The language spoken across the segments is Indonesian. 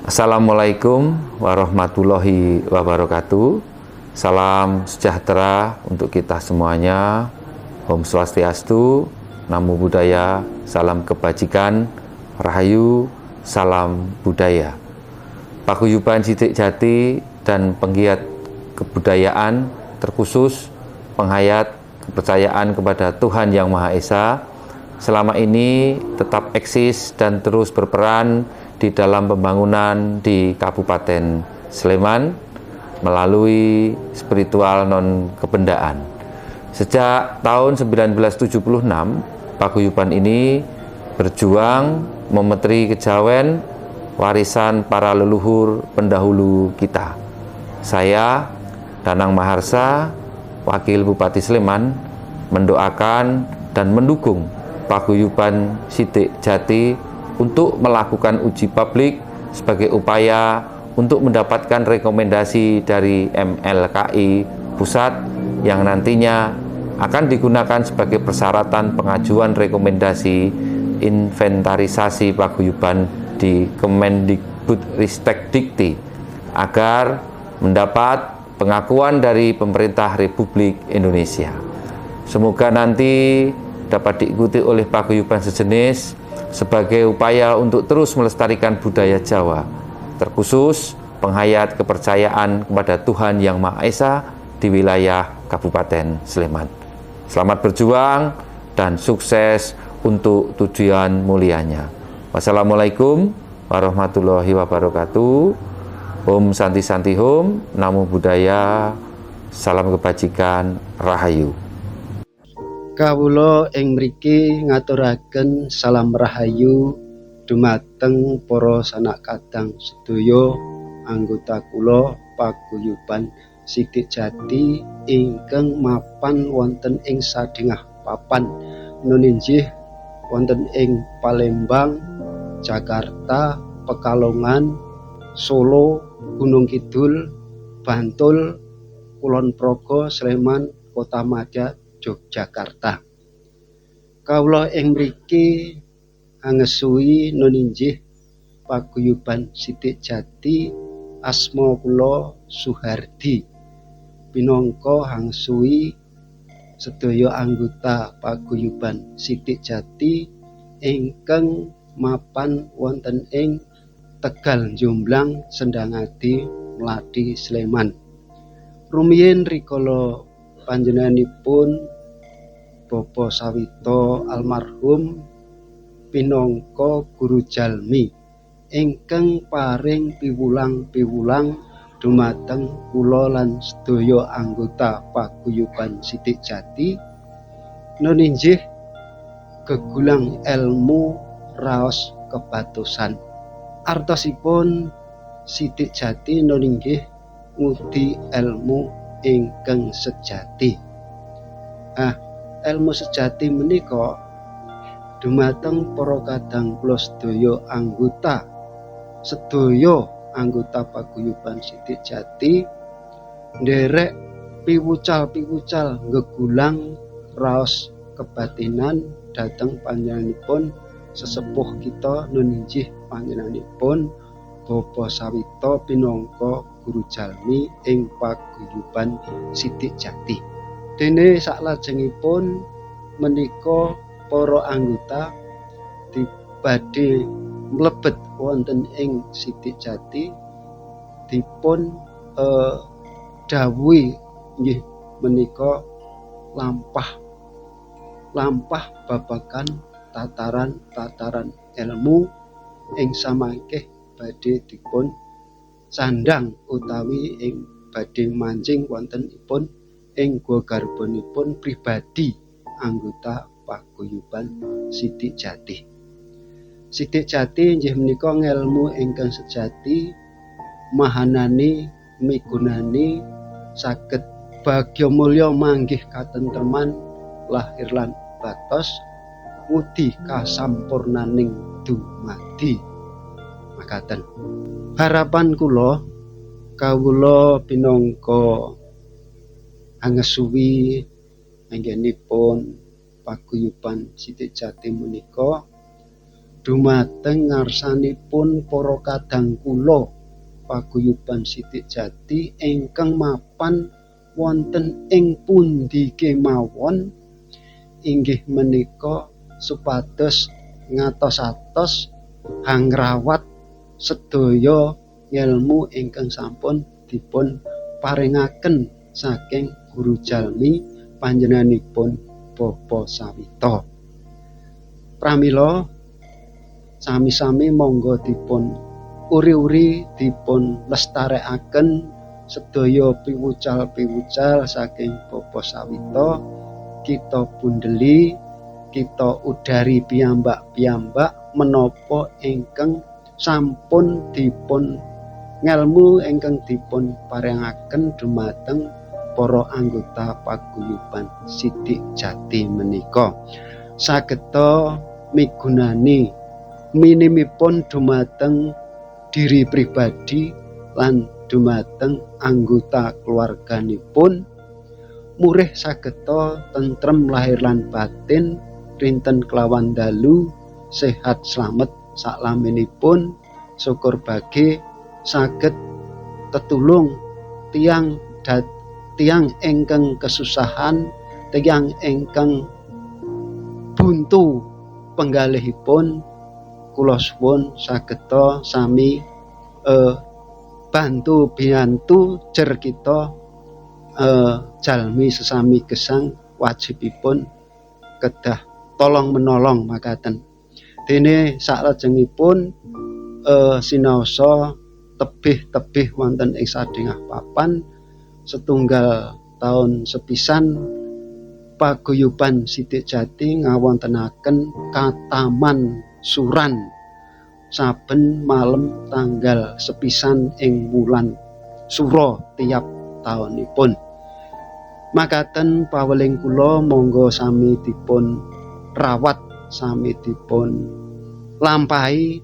Assalamualaikum warahmatullahi wabarakatuh. Salam sejahtera untuk kita semuanya. Om Swastiastu, Namo Buddhaya, salam kebajikan, Rahayu, salam budaya. Paguyuban Sidik Jati dan penggiat kebudayaan, terkhusus penghayat kepercayaan kepada Tuhan Yang Maha Esa, selama ini tetap eksis dan terus berperan di dalam pembangunan di Kabupaten Sleman melalui spiritual non-kebendaan. Sejak tahun 1976, paguyuban ini berjuang memeteri kejawen warisan para leluhur pendahulu kita. Saya, Danang Maharsa, Wakil Bupati Sleman, mendoakan dan mendukung paguyuban Sidik Jati untuk melakukan uji publik sebagai upaya untuk mendapatkan rekomendasi dari MLKI Pusat yang nantinya akan digunakan sebagai persyaratan pengajuan rekomendasi inventarisasi paguyuban di Kemendikbudristek Dikti agar mendapat pengakuan dari pemerintah Republik Indonesia. Semoga nanti dapat diikuti oleh paguyuban sejenis sebagai upaya untuk terus melestarikan budaya Jawa, terkhusus penghayat kepercayaan kepada Tuhan Yang Maha Esa di wilayah Kabupaten Sleman. Selamat berjuang dan sukses untuk tujuan mulianya. Wassalamualaikum warahmatullahi wabarakatuh. Om Santi Santi Hum, Namo Buddhaya, salam kebajikan, Rahayu. Kawula ing mriki ngaturaken salam rahayu dumateng para sanak kadang sedaya anggota kula paguyuban Sidik Jati ingkang mapan wonten ing sadéngah papan nuninjih wonten ing Palembang, Jakarta, Pekalongan, Solo, Gunung Kidul, Bantul, Kulon Progo, Sleman, Kotamadya, Yogyakarta. Kawula ing mriki angesui nuninjih paguyuban Sidik Jati, asma kula Suhardi. Pinangka hangsui sedaya anggota paguyuban Sidik Jati ingkang mapan wonten ing Tegal, Jomblang, Sendangadi, Mladi, Sleman. Rumiyin rikala panjenenganipun Bapak Sawito almarhum pinangka guru jalmi ingkang paring piwulang-piwulang dumateng kula lan sedaya anggota paguyuban Sidik Jati nuninjih gegulang ilmu raos kepatosan. Artosipun Sidik Jati nuninggih ngudi ilmu ingkang sejati. Ilmu sejati menika dumateng para kadang kula sedaya anggota paguyuban Sidik Jati nderek piwucal-piwucal gegulang raos kebatinan dhateng panjenenganipun sesepuh kita nuninjih panjenenganipun Bapak Sawito pinangka guru jalmi ing paguyuban Sidik Jati. Dene saklajengipun menika para anggota badhe mlebet wonten ing Sidik Jati dipun dawuhi nggih menika lampah babagan tataran ilmu ing samangkih badhe dipun sandang utawi ing badhe mancing wontenipun ing gua garbonipun pribadi anggota paguyuban Sidik Jati. Sidik Jati inggih menika ngelmu ingkang sejati, mahanani migunani saged bagya mulya manggih katentreman lahir lan batos ngudi kasampurnaning dumadi. Makaten harapan kawula pinangka angesuwi anggenipun paguyuban Sidik Jati menika dumateng ngarsanipun para kadang kula paguyuban Sidik Jati ingkang mapan wonten ing pundi kemawon inggih menika supados ngatos-atos hangrawat sedaya ilmu ingkang sampun dipun paringaken saking guru jalmi panjenenganipun Bapa Sawita. Pramila sami-sami monggo dipun uri-uri dipun lestarekaken sedaya piwucal-piwucal saking Bapa Sawita, kita pundheli, kita udari piyambak-piyambak menapa ingkang sampun dipun ngelmu ingkang dipun paringaken dumateng para anggota paguyuban Sidik Jati menika. Sageta migunani minimipun dumateng diri pribadi lan dumateng anggota keluarganipun, murih sageta tentrem lahir lan batin, rinten kelawan dalu, sehat slamet saklaminipun, syukur bagi saged tetulung tiang ingkang kesusahan, tiang ingkang buntu penggalihipun, kula suwun sageta sami bantu biyantu jer kita jalmi sesami gesang wajibipun kedah tolong menolong makaten. Dene saklajengipun sinaosa tebih-tebih wonten ing sadéngah papan setunggal taun sepisan paguyuban Sidik Jati ngawontenaken kataman suran saben malem tanggal sepisan ing wulan Sura tiap taunipun. Makaten paweling kula monggo sami dipun rawat, sami dipun lampahi,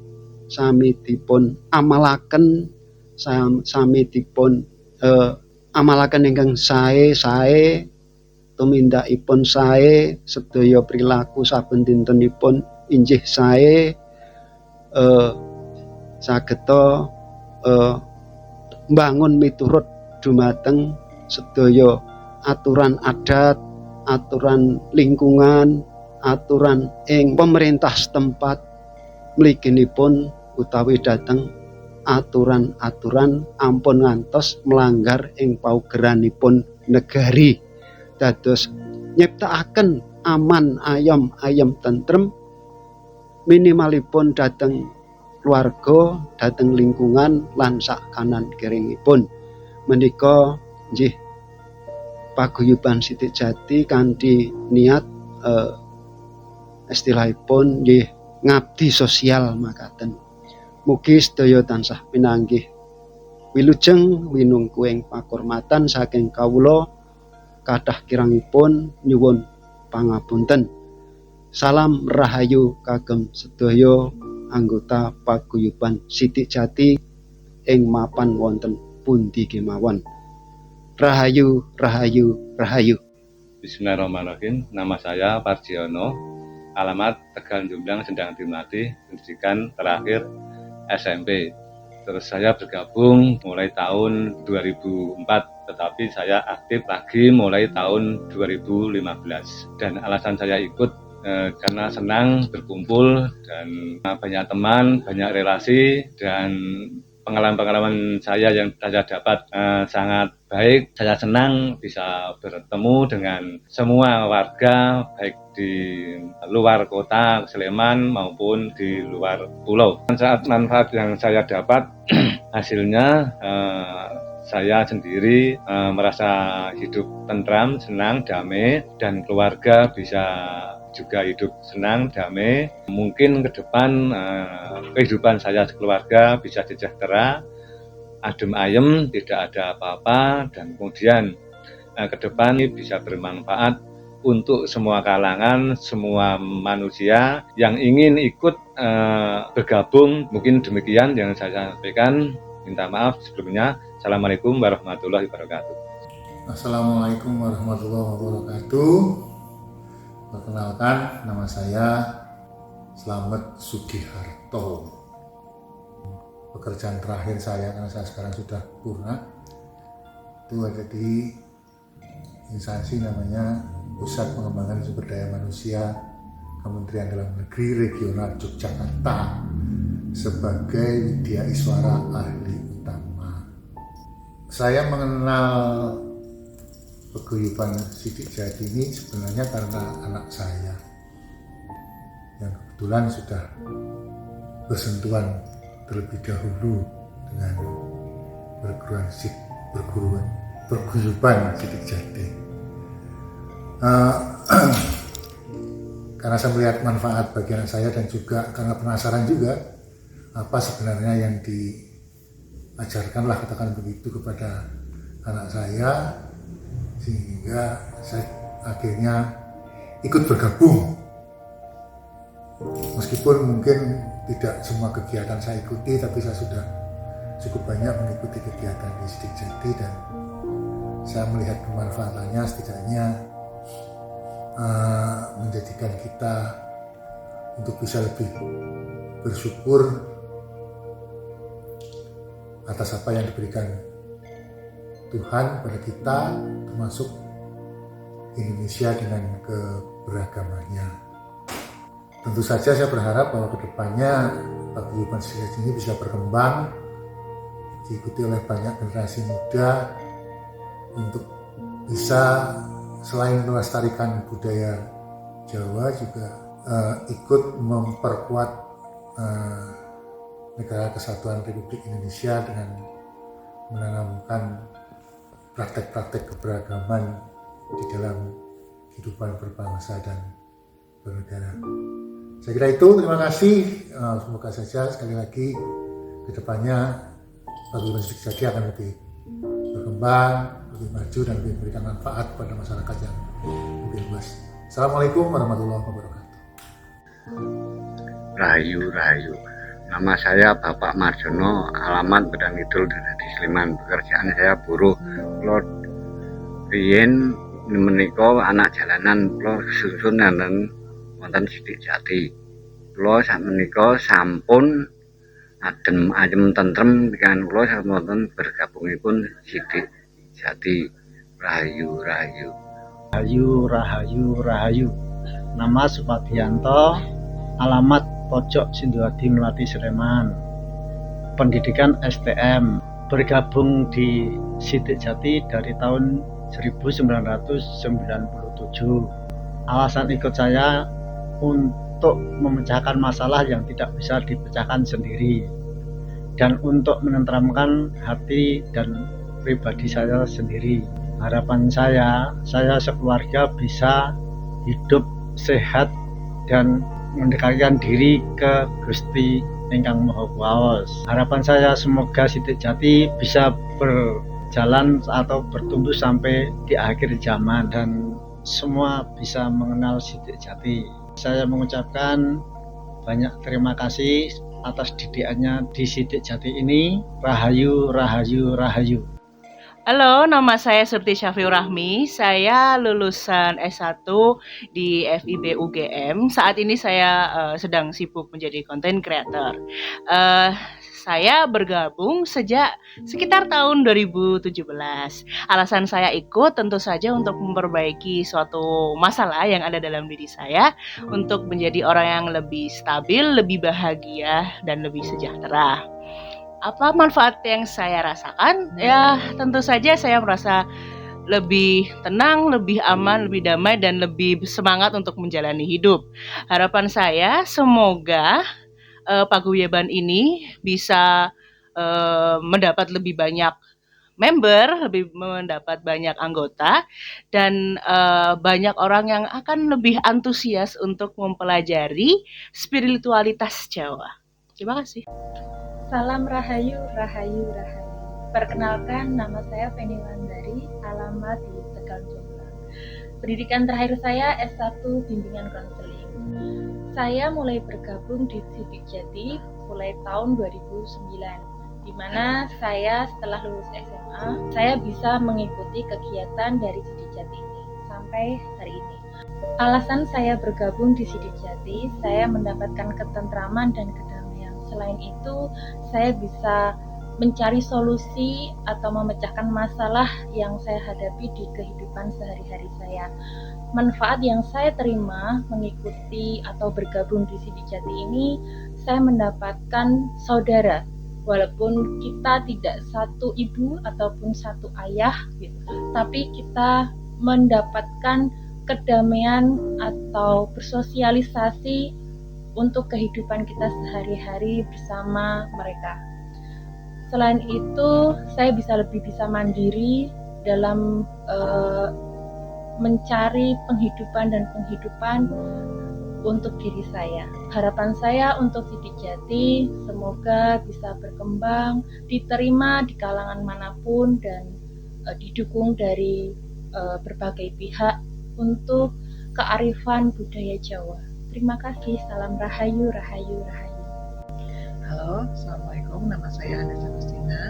sami dipun amalaken, sami dipun amalaken ingkang sae-sae, tumindakipun sae, sedaya perilaku saben dintenipun injih sae, sageta mbangun miturut dumateng sedaya aturan adat, aturan lingkungan, aturan ing pemerintah setempat mliginipun utawi dhateng aturan-aturan ampun ngantos melanggar ing paugeranipun negari. Dados nyiptakaken aman ayem tentrem minimalipun dhateng keluarga, dhateng lingkungan lan sak kanan kiringipun. Menika nggih paguyuban Sidik Jati kanthi niat istilahipun nggih ngabdi sosial makaten. Mugi sedaya tansah pinanggih wilujeng winungku ing pakurmatan saking kawula kathah kirangipun nyuwun pangapunten. Salam rahayu kagem sedaya anggota paguyuban Sidik Jati ing mapan wonten pundi kemawon. Rahayu, rahayu, rahayu. Bismillahirrahmanirrahim. Nama saya Parjiono, alamat Tegal Jomblang, Sendang Dimlati, pendidikan terakhir SMP. Terus saya bergabung mulai tahun 2004, tetapi saya aktif lagi mulai tahun 2015. Dan alasan saya ikut karena senang berkumpul dan banyak teman, banyak relasi, dan pengalaman-pengalaman saya yang saya dapat sangat baik. Saya senang bisa bertemu dengan semua warga, baik di luar kota Sleman maupun di luar pulau. Manfaat yang saya dapat hasilnya saya sendiri merasa hidup tentram, senang, damai, dan keluarga bisa juga hidup senang, damai. Mungkin ke depan kehidupan saya sekeluarga bisa sejahtera, adem ayem, tidak ada apa-apa, dan kemudian ke depan bisa bermanfaat untuk semua kalangan, semua manusia yang ingin ikut bergabung. Mungkin demikian yang saya sampaikan. Minta maaf sebelumnya. Assalamualaikum warahmatullahi wabarakatuh. Assalamualaikum warahmatullahi wabarakatuh. Perkenalkan, nama saya Slamet Sugiharto. Pekerjaan terakhir saya, karena saya sekarang sudah purna, itu ada di instansi namanya Pusat Pengembangan Sumber Daya Manusia Kementerian Dalam Negeri Regional Yogyakarta sebagai Widya Iswara Ahli Utama. Saya mengenal paguyuban Sidik Jati ini sebenarnya karena anak saya yang kebetulan sudah bersentuhan terlebih dahulu dengan perguyuban Sidik Jati. Karena saya melihat manfaat bagi anak saya dan juga karena penasaran juga apa sebenarnya yang diajarkanlah, katakan begitu, kepada anak saya, sehingga saya akhirnya ikut bergabung. Meskipun mungkin tidak semua kegiatan saya ikuti, tapi saya sudah cukup banyak mengikuti kegiatan di Sidik Jati dan saya melihat kemanfaatannya, setidaknya menjadikan kita untuk bisa lebih bersyukur atas apa yang diberikan Tuhan pada kita, termasuk Indonesia dengan keberagamannya. Tentu saja saya berharap bahwa kedepannya paguyuban Sidik Jati ini bisa berkembang, diikuti oleh banyak generasi muda untuk bisa selain melestarikan budaya Jawa juga ikut memperkuat Negara Kesatuan Republik Indonesia dengan menanamkan praktek-praktek keberagaman di dalam kehidupan berbangsa dan bernegara. Saya kira itu, terima kasih. Semoga saja sekali lagi kedepannya paguyuban Sidik Jati akan lebih berkembang, lebih maju dan lebih memberikan manfaat pada masyarakat yang lebih luas. Assalamualaikum warahmatullahi wabarakatuh. Rahayu. Nama saya Bapak Marjono, alamat Bedang Kidul di Sleman. Pekerjaan saya buruh. Kulo riyen menika anak jalanan, kulo susun dan wonten Sidik Jati. Kulo sakmenika sampun adem ayem tentrem pikiran kulo sampun bergabungipun Sidik Jati. Rahayu. Rahayu. Nama Supadianto, alamat Pojok Sinduadi Melati Sleman. Pendidikan STM, bergabung di Sidik Jati dari tahun 1997. Alasan ikut saya untuk memecahkan masalah yang tidak bisa dipecahkan sendiri dan untuk menenteramkan hati dan pribadi saya sendiri. Harapan saya sekeluarga bisa hidup sehat dan mendekatkan diri ke Gusti Ingkang Maha Kuwaos. Harapan saya semoga Sidik Jati bisa berjalan atau bertumbuh sampai di akhir zaman dan semua bisa mengenal Sidik Jati. Saya mengucapkan banyak terima kasih atas didikannya di Sidik Jati ini. Rahayu. Halo, nama saya Surti Syafiur Rahmi. Saya lulusan S1 di FIB UGM. Saat ini saya sedang sibuk menjadi content creator. Saya bergabung sejak sekitar tahun 2017. Alasan saya ikut tentu saja untuk memperbaiki suatu masalah yang ada dalam diri saya, untuk menjadi orang yang lebih stabil, lebih bahagia, dan lebih sejahtera. Apa manfaat yang saya rasakan? Ya, tentu saja saya merasa lebih tenang, lebih aman, lebih damai, dan lebih semangat untuk menjalani hidup. Harapan saya semoga paguyuban ini bisa mendapat lebih banyak member, mendapat banyak anggota, dan banyak orang yang akan lebih antusias untuk mempelajari spiritualitas Jawa. Terima kasih. Salam Rahayu. Perkenalkan, nama saya Feni Wandari, alamat di Tegal Jombang. Pendidikan terakhir saya S1 Bimbingan Konseling. Saya mulai bergabung di Sidik Jati mulai tahun 2009, di mana saya setelah lulus SMA, saya bisa mengikuti kegiatan dari Sidik Jati ini sampai hari ini. Alasan saya bergabung di Sidik Jati, saya mendapatkan ketentraman dan kedamaian. Selain itu, saya bisa mencari solusi atau memecahkan masalah yang saya hadapi di kehidupan sehari-hari saya. Manfaat yang saya terima mengikuti atau bergabung di Sidik Jati ini, saya mendapatkan saudara. Walaupun kita tidak satu ibu ataupun satu ayah, gitu, tapi kita mendapatkan kedamaian atau bersosialisasi untuk kehidupan kita sehari-hari bersama mereka. Selain itu, saya lebih bisa mandiri dalam mencari penghidupan untuk diri saya. Harapan saya untuk Sidik Jati semoga bisa berkembang, diterima di kalangan manapun, dan didukung dari berbagai pihak untuk kearifan budaya Jawa. Terima kasih. Salam Rahayu, Rahayu, Rahayu. Halo, Assalamualaikum. Nama saya Anessa Agustina.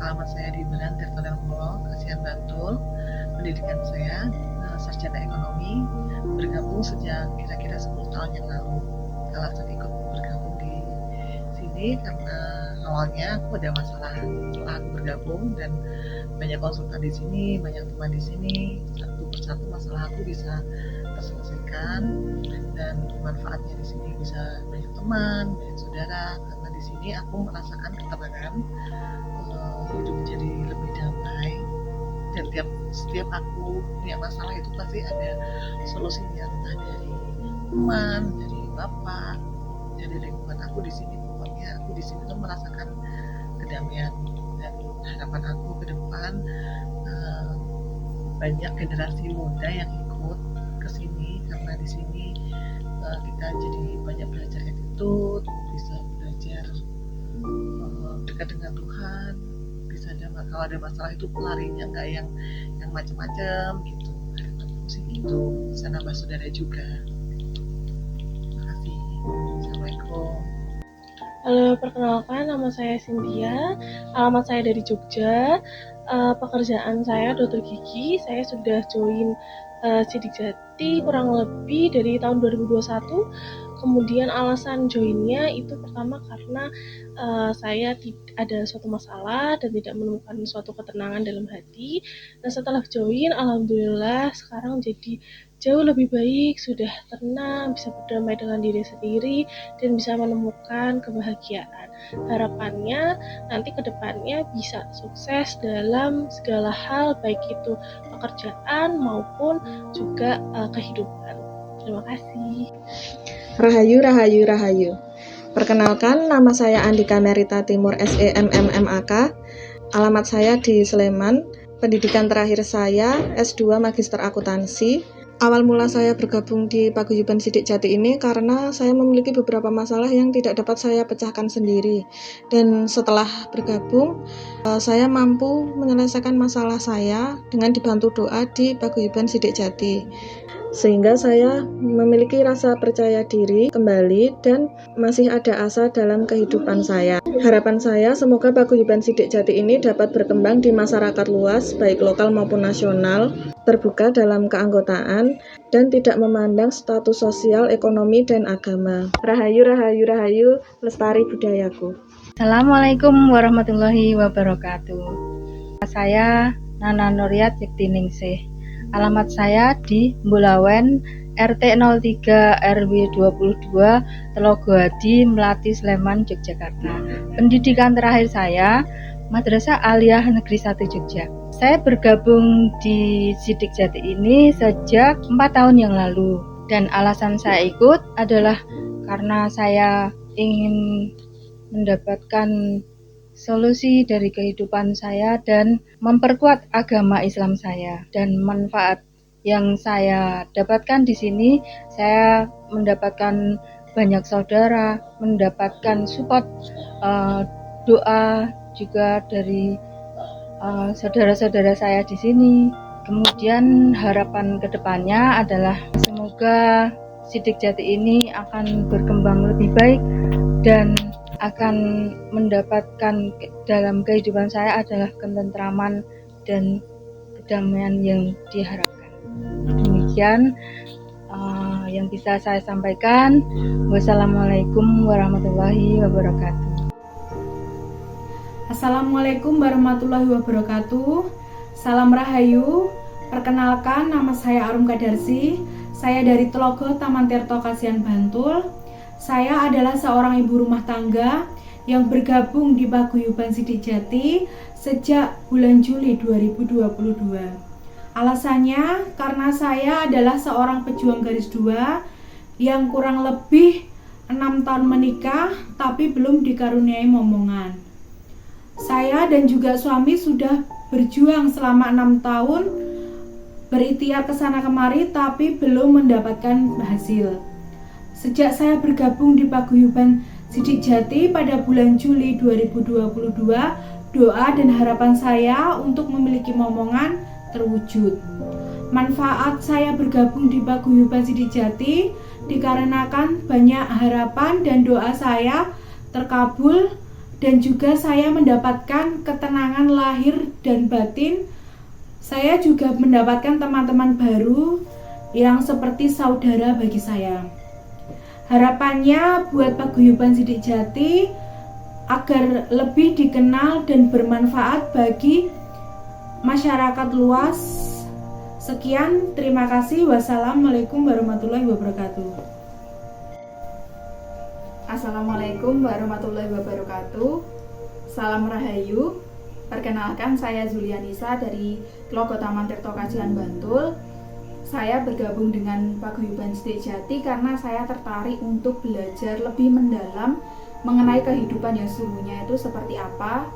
Alamat saya di Beran, Tirtonel Molo, Kasihan Bantul. Pendidikan saya sarjana ekonomi. Bergabung sejak kira-kira 10 tahun yang lalu. Alasan ikut bergabung di sini karena awalnya aku ada masalah setelah aku bergabung, dan banyak konsultan di sini, banyak teman di sini. Satu persatu masalah aku bisa terselesaikan, dan manfaatnya di sini bisa banyak teman, banyak saudara. Karena di sini aku merasakan ketenangan, hidup jadi lebih damai, dan setiap aku punya masalah itu pasti ada solusinya, entah dari teman, dari bapak, dari lingkungan aku di sini. Pokoknya aku di sini tuh merasakan kedamaian, dan harapan aku ke depan banyak generasi muda yang ikut ke sini, karena di sini kita jadi banyak belajar attitude, bisa belajar dekat dengan Tuhan, bisa kalau ada masalah itu pelarinya nggak yang macam-macam gitu. Harapanku sih gitu, bisa nambah saudara juga. Terima kasih. Assalamualaikum. Halo, perkenalkan nama saya Cynthia, alamat saya dari Jogja. Pekerjaan saya dokter gigi. Saya sudah join Sidik Jati kurang lebih dari tahun 2021. Kemudian alasan joinnya itu pertama karena saya ada suatu masalah dan tidak menemukan suatu ketenangan dalam hati. Dan setelah join, alhamdulillah sekarang jadi jauh lebih baik, sudah tenang, bisa berdamai dengan diri sendiri, dan bisa menemukan kebahagiaan. Harapannya nanti ke depannya bisa sukses dalam segala hal, baik itu pekerjaan maupun juga kehidupan. Terima kasih. Rahayu, Rahayu, Rahayu. Perkenalkan, nama saya Andika Merita Timur SEMMMAK. Alamat saya di Sleman. Pendidikan terakhir saya S2 Magister Akuntansi. Awal mula saya bergabung di Paguyuban Sidik Jati ini karena saya memiliki beberapa masalah yang tidak dapat saya pecahkan sendiri. Dan setelah bergabung, saya mampu menyelesaikan masalah saya dengan dibantu doa di Paguyuban Sidik Jati. Sehingga saya memiliki rasa percaya diri kembali dan masih ada asa dalam kehidupan saya. Harapan saya semoga Paguyuban Sidik Jati ini dapat berkembang di masyarakat luas, baik lokal maupun nasional, terbuka dalam keanggotaan, dan tidak memandang status sosial, ekonomi, dan agama. Rahayu, Rahayu, Rahayu, lestari budayaku. Assalamualaikum warahmatullahi wabarakatuh. Saya Nana Nuriat Yektiningsih. Alamat saya di Mbulawen, RT 03 RW 22, Telogoadi, Melati, Sleman, Yogyakarta. Pendidikan terakhir saya Madrasah Aliyah Negeri 1 Jogja. Saya bergabung di Sidik Jati ini sejak 4 tahun yang lalu, dan alasan saya ikut adalah karena saya ingin mendapatkan solusi dari kehidupan saya dan memperkuat agama Islam saya. Dan manfaat yang saya dapatkan di sini, saya mendapatkan banyak saudara, mendapatkan support doa juga dari saudara-saudara saya di sini. Kemudian harapan kedepannya adalah semoga Sidik Jati ini akan berkembang lebih baik dan akan mendapatkan dalam kehidupan saya adalah ketentraman dan kedamaian yang diharapkan. Demikian, yang bisa saya sampaikan. Wassalamualaikum warahmatullahi wabarakatuh. Assalamualaikum warahmatullahi wabarakatuh. Salam Rahayu. Perkenalkan, nama saya Arum Kadarsi. Saya dari Telogo, Taman Tirto, Kasihan, Bantul. Saya adalah seorang ibu rumah tangga yang bergabung di Paguyuban Sidik Jati sejak bulan Juli 2022. Alasannya karena saya adalah seorang pejuang garis 2 yang kurang lebih 6 tahun menikah tapi belum dikaruniai momongan. Saya dan juga suami sudah berjuang selama 6 tahun, berikhtiar kesana kemari tapi belum mendapatkan hasil. Sejak saya bergabung di Paguyuban Sidik Jati pada bulan Juli 2022, doa dan harapan saya untuk memiliki momongan terwujud. Manfaat saya bergabung di Paguyuban Sidik Jati dikarenakan banyak harapan dan doa saya terkabul, dan juga saya mendapatkan ketenangan lahir dan batin. Saya juga mendapatkan teman-teman baru yang seperti saudara bagi saya. Harapannya buat Paguyuban Sidik Jati agar lebih dikenal dan bermanfaat bagi masyarakat luas. Sekian, terima kasih. Wassalamualaikum warahmatullahi wabarakatuh. Assalamualaikum warahmatullahi wabarakatuh. Salam Rahayu. Perkenalkan, saya Zulianisa dari Telogo Taman Tirto, Kasihan, Bantul. Saya bergabung dengan Paguyuban Sidik Jati karena saya tertarik untuk belajar lebih mendalam mengenai kehidupan yang sesungguhnya itu seperti apa,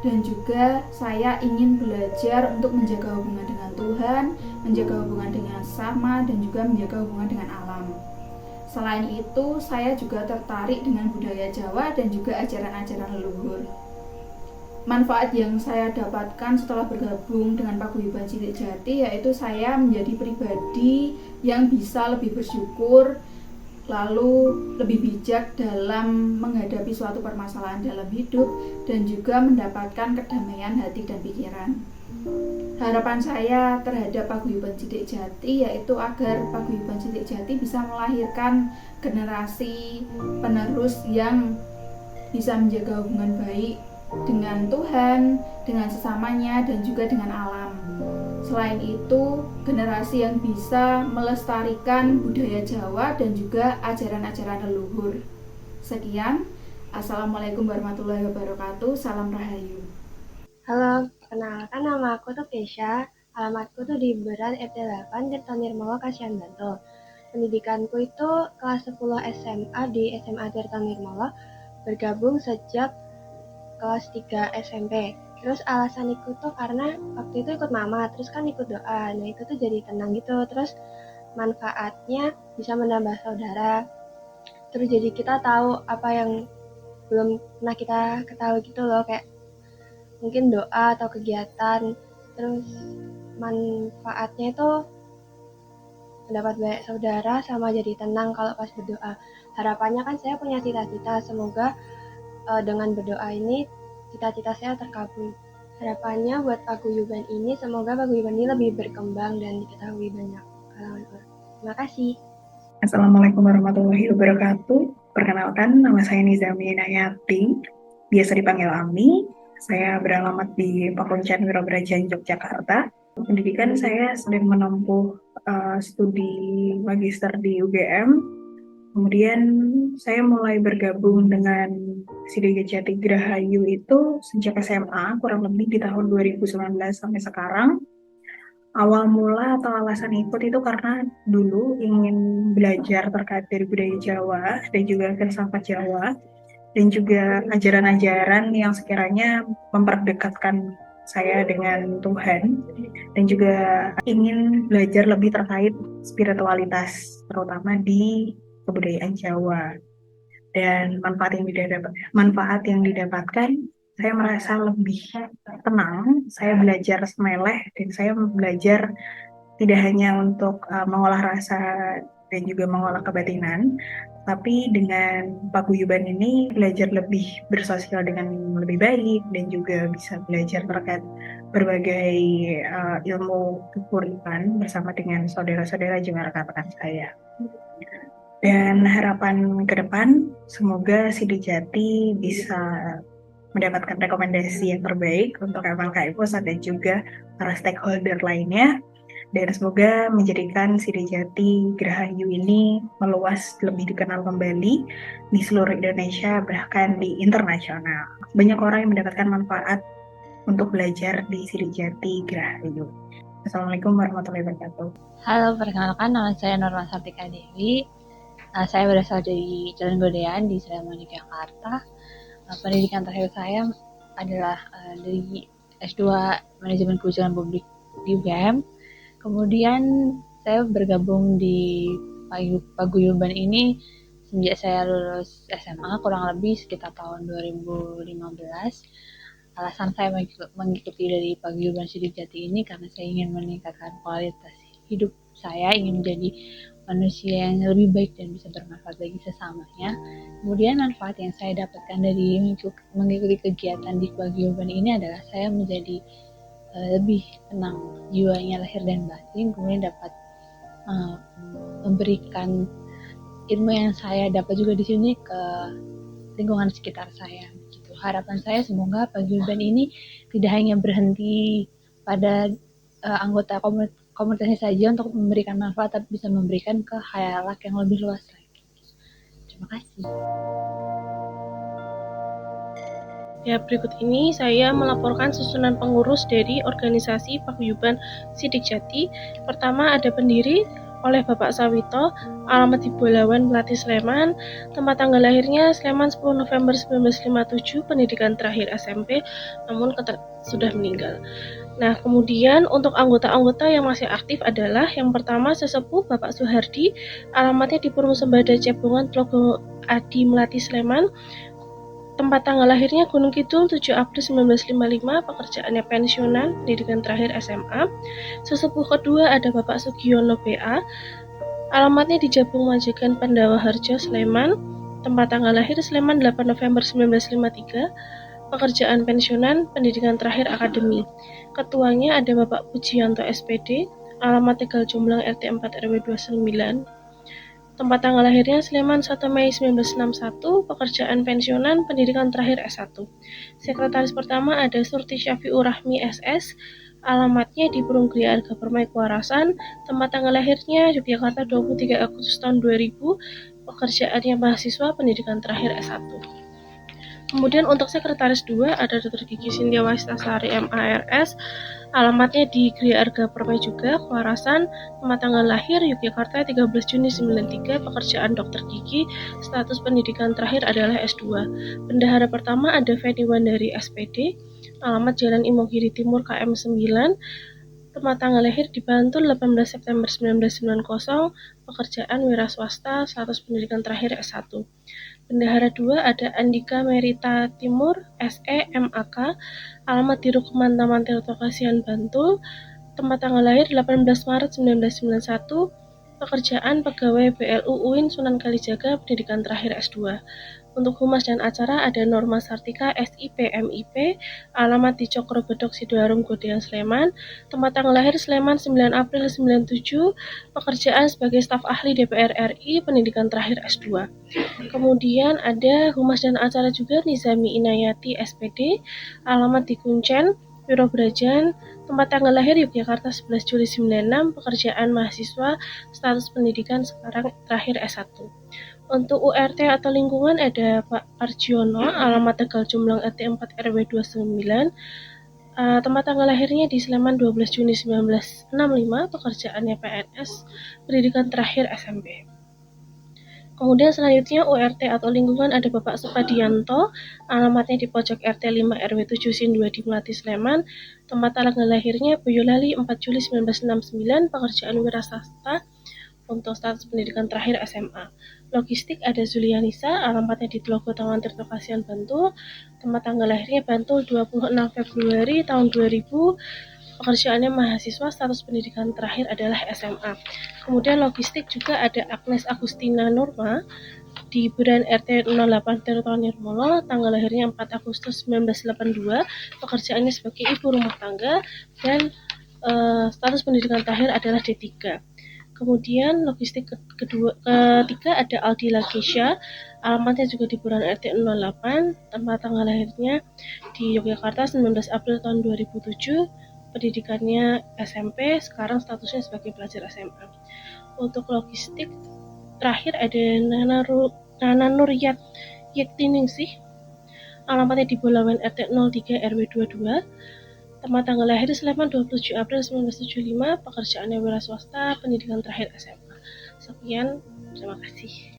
dan juga saya ingin belajar untuk menjaga hubungan dengan Tuhan, menjaga hubungan dengan sesama, dan juga menjaga hubungan dengan alam. Selain itu, saya juga tertarik dengan budaya Jawa dan juga ajaran-ajaran leluhur. Manfaat yang saya dapatkan setelah bergabung dengan Paguyuban Sidik Jati yaitu saya menjadi pribadi yang bisa lebih bersyukur, lalu lebih bijak dalam menghadapi suatu permasalahan dalam hidup, dan juga mendapatkan kedamaian hati dan pikiran. Harapan saya terhadap Paguyuban Sidik Jati yaitu agar Paguyuban Sidik Jati bisa melahirkan generasi penerus yang bisa menjaga hubungan baik dengan Tuhan, dengan sesamanya, dan juga dengan alam. Selain itu, generasi yang bisa melestarikan budaya Jawa dan juga ajaran-ajaran leluhur. Sekian, Assalamualaikum warahmatullahi wabarakatuh. Salam Rahayu. Halo, perkenalkan nama aku tuh Kesha. Alamatku tuh di Beran RT 8 Tirto Nirmolo, Kasihan, Bantul. Pendidikanku itu kelas 10 SMA di SMA Tirto Nirmolo, bergabung sejak kelas 3 SMP. Terus alasan ikut tuh karena waktu itu ikut mama, terus kan ikut doa. Nah itu tuh jadi tenang gitu. Terus manfaatnya bisa menambah saudara. Terus jadi kita tahu apa yang belum pernah kita ketahui gitu loh, kayak mungkin doa atau kegiatan. Terus manfaatnya itu mendapat banyak saudara sama jadi tenang kalau pas berdoa. Harapannya kan saya punya cita-cita, semoga dengan berdoa ini cita-cita saya terkabul. Harapannya buat paguyuban ini, semoga paguyuban ini lebih berkembang dan diketahui banyak kalangan orang. Terima kasih. Assalamualaikum warahmatullahi wabarakatuh. Perkenalkan, nama saya Nizami Nayati, biasa dipanggil Ami. Saya beralamat di Pakuncen Wirobrajan, Yogyakarta. Pendidikan saya sedang menempuh studi magister di UGM. Kemudian saya mulai bergabung dengan Sidik Jati Grahayu itu sejak SMA, kurang lebih di tahun 2019 sampai sekarang. Awal mula atau alasan ikut itu karena dulu ingin belajar terkait dari budaya Jawa dan juga filsafat Jawa, dan juga ajaran-ajaran yang sekiranya memperdekatkan saya dengan Tuhan, dan juga ingin belajar lebih terkait spiritualitas, terutama di kebudayaan Jawa. Dan manfaat yang didapatkan, saya merasa lebih tenang. Saya belajar semeleh dan saya belajar tidak hanya untuk mengolah rasa dan juga mengolah kebatinan, Tapi dengan paguyuban ini belajar lebih bersosial dengan lebih baik dan juga bisa belajar terkait berbagai ilmu kepuritan bersama dengan saudara-saudara juga rekan-rekan saya. Dan harapan ke depan, semoga Sidik Jati bisa mendapatkan rekomendasi yang terbaik untuk FLKI Pusat dan juga para stakeholder lainnya. Dan semoga menjadikan Sidik Jati Gerahayu ini meluas, lebih dikenal kembali di seluruh Indonesia, bahkan di internasional. Banyak orang yang mendapatkan manfaat untuk belajar di Sidik Jati Gerahayu. Assalamualaikum warahmatullahi wabarakatuh. Halo, perkenalkan nama saya Norma Sartika Dewi. Saya berasal dari Jalan Godean di Sleman, Yogyakarta. Pendidikan terakhir saya adalah dari S2 Manajemen Kebijakan Publik di UGM. Kemudian saya bergabung di paguyuban ini sejak saya lulus SMA, kurang lebih sekitar tahun 2015. Alasan saya mengikuti dari paguyuban Sidik Jati ini karena saya ingin meningkatkan kualitas hidup saya, ingin menjadi manusia yang lebih baik dan bisa bermanfaat bagi sesamanya. Kemudian manfaat yang saya dapatkan dari mengikuti kegiatan di paguyuban ini adalah saya menjadi lebih tenang jiwanya, lahir dan batin, kemudian dapat memberikan ilmu yang saya dapat juga di sini ke lingkungan sekitar saya. Gitu. Harapan saya semoga paguyuban ini tidak hanya berhenti pada anggota komunitasnya saja untuk memberikan manfaat, tapi bisa memberikan ke khalayak yang lebih luas lagi. Terima kasih. Ya, berikut ini saya melaporkan susunan pengurus dari organisasi paguyuban Sidik Jati. Pertama ada pendiri oleh Bapak Sawito, alamat di Bolawan, Melati, Sleman, tempat tanggal lahirnya Sleman 10 November 1957, pendidikan terakhir SMP, namun sudah meninggal. Nah, kemudian untuk anggota-anggota yang masih aktif adalah yang pertama sesepuh Bapak Suhardi, alamatnya di Purwosembada Cebongan, Tlogo Adi, Melati, Sleman. Tempat tanggal lahirnya Gunung Kidul 7 April 1955, pekerjaannya pensiunan, pendidikan terakhir SMA. Sesepuh kedua ada Bapak Sugiono BA, alamatnya di Jabung Majikan Pandawa Harjo, Sleman. Tempat tanggal lahir Sleman 8 November 1953, pekerjaan pensiunan, pendidikan terakhir akademi. Ketuanya ada Bapak Pujianto SPD, alamat Tegal Jomblang RT 4 RW 29. Tempat tanggal lahirnya Sleman 1 Mei 1961, pekerjaan pensiunan, pendidikan terakhir S1. Sekretaris pertama ada Surti Syafiur Rahmi SS, alamatnya di Perunggri Arga Permai Kuarasan, tempat tanggal lahirnya Yogyakarta 23 Agustus tahun 2000, pekerjaannya mahasiswa, pendidikan terakhir S1. Kemudian untuk sekretaris 2 ada Dr. Gigi Sintia Wastasari MARS, alamatnya di Gri Arga Permai juga, Kuarasan, tempat tanggal lahir Yogyakarta 13 Juni 93, pekerjaan Dr. Gigi, status pendidikan terakhir adalah S2. Bendahara pertama ada Feni Wandari SPD, alamat Jalan Imogiri Timur KM 9, tempat tanggal lahir di Bantul 18 September 1990, pekerjaan wira swasta, status pendidikan terakhir S1. Bendahara 2 ada Andika Merita Timur, SE, MAK, alamat di Rukman Taman Tirto Kasihan Bantul, tempat tanggal lahir 18 Maret 1991, pekerjaan pegawai BLU UIN Sunan Kalijaga, pendidikan terakhir S2. Untuk humas dan acara ada Norma Sartika, SIP, MIP, alamat di Cokro Bedok Sidoarung Godean Sleman, tempat tanggal lahir Sleman 9 April 97, pekerjaan sebagai staf ahli DPR RI, pendidikan terakhir S2. Kemudian ada humas dan acara juga Nizami Inayati, SPD, alamat di Kuncen, Wirobrajan, tempat tanggal lahir Yogyakarta 11 Juli 96, pekerjaan mahasiswa, status pendidikan sekarang terakhir S1. Untuk URT atau lingkungan ada Pak Parjiono, alamat Tegal Jomblang RT 4 RW 29, tempat tanggal lahirnya di Sleman 12 Juni 1965, pekerjaannya PNS, pendidikan terakhir SMP. Kemudian selanjutnya URT atau lingkungan ada Bapak Sukadianto, alamatnya di pojok RT 5 RW 7 Sin 2 di Melati, Sleman, tempat tanggal lahirnya Boyolali 4 Juli 1969, pekerjaan wiraswasta, untuk status pendidikan terakhir SMA. Logistik ada Zulianisa, alamatnya di Tlogo Taman Tirto Kasihan Bantul, tempat tanggal lahirnya Bantul 26 Februari tahun 2000, pekerjaannya mahasiswa, status pendidikan terakhir adalah SMA. Kemudian logistik juga ada Agnes Agustina Norma, di Buran RT 08 Tirto Nirmolo, tanggal lahirnya 4 Agustus 1982, pekerjaannya sebagai ibu rumah tangga, dan status pendidikan terakhir adalah D3. Kemudian logistik ketiga ada Aldi Lagesha, alamatnya juga di Buran RT 08, tempat tanggal lahirnya di Yogyakarta 19 April tahun 2007, pendidikannya SMP, sekarang statusnya sebagai pelajar SMA. Untuk logistik terakhir ada Nana Nuryat Yektiningsih, alamatnya di Bolawen RT 03 RW 22, tempat tanggal lahir Sleman 27 April 1975, pekerjaannya wira swasta, pendidikan terakhir SMA. Sekian, terima kasih.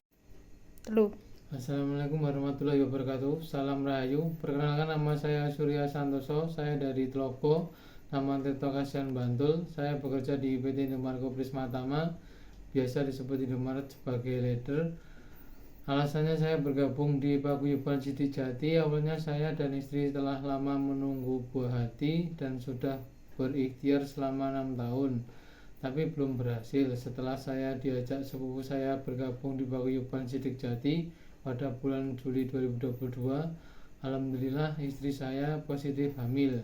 Assalamualaikum warahmatullahi wabarakatuh. Salam Rahayu. Perkenalkan, nama saya Surya Santoso. Saya dari Tlogo, Taman Tirto Kasihan Bantul. Saya bekerja di PT Indomaret Prismatama, biasa disebut Indomaret sebagai leader. Alasannya saya bergabung di Paguyuban Sidik Jati. Awalnya saya dan istri telah lama menunggu buah hati dan sudah berikhtiar selama 6 tahun, tapi belum berhasil. Setelah saya diajak sepupu saya bergabung di Paguyuban Sidik Jati pada bulan Juli 2022, alhamdulillah istri saya positif hamil.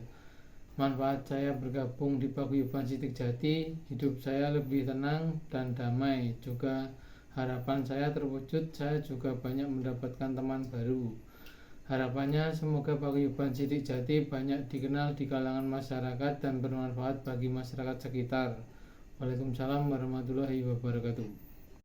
Manfaat saya bergabung di Paguyuban Sidik Jati, hidup saya lebih tenang dan damai. Juga harapan saya terwujud, saya juga banyak mendapatkan teman baru. Harapannya semoga Paguyuban Sidik Jati banyak dikenal di kalangan masyarakat dan bermanfaat bagi masyarakat sekitar. Waalaikumsalam warahmatullahi wabarakatuh.